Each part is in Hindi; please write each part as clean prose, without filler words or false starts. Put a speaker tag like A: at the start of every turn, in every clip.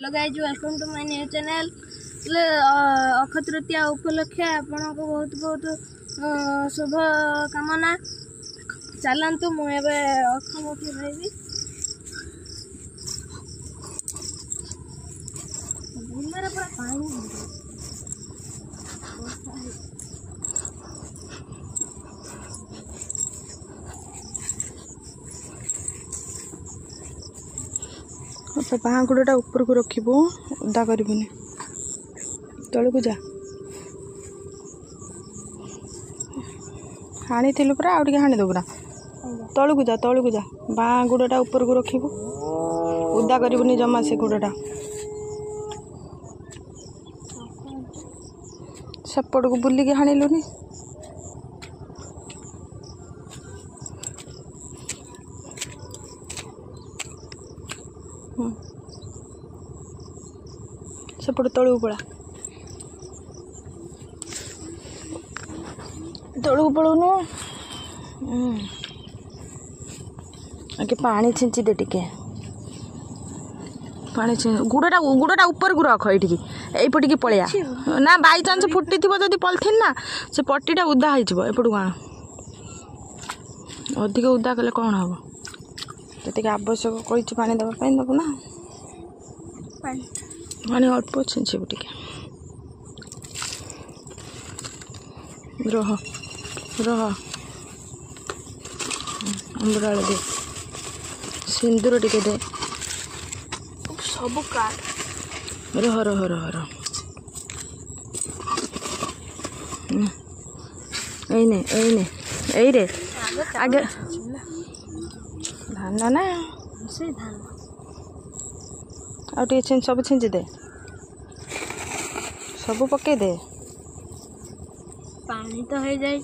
A: Hello guys welcome to my new channel. Akshaya Tritiya उपलक्षे आपण को बहुत बहुत शुभ कामना। चलतु मुझे अखमुखी भाई पूरा पानी
B: तो बाँ गुड़ाटा ऊपर को रखिबो उदा करबुनी तल को जा हाणी थिलु पूरा आउ टिके हाणी दो पूरा तल को जा बाँ गुड़ाटा ऊपर को रखिबो उदा करबुनी जमा से गुड़ाटा सेपट को बुलिकी हाणिलुनी सेपट तलू पड़ा तलू पड़ोनु आगे पानी छिंची दे टिके पानी गुड़ाटा ऊपर को रख ये पटिकी पलिया ना बाई चांस फुटी थी जदि पॉलिथिन ना से पट्टीटा उदा हो एपटू आण अधिक उदा कले कौन हम जी आवश्यक कही पानी देवाई देबू ना पानी अल्प छिंचबू टिके रह अमृताल दे सिंदूर टिके दे
A: सब काट
B: रह रह रह रह रे आगे धान ना
A: से धान
B: आउ टे सब छिंची दे सब पके दे
A: पानी तो हो जाए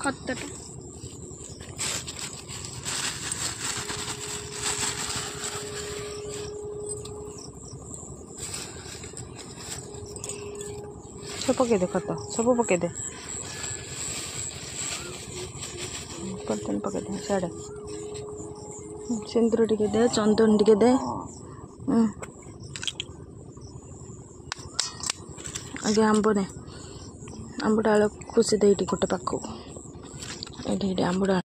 A: खतटा
B: सब पके दे खत सब पके दे पलटन पके दे साड़े सिंदूर टिके दे चंदन टिके दे आगे आंब ने आंब डाल खुशी दे गोटे पाक ये आंब डाल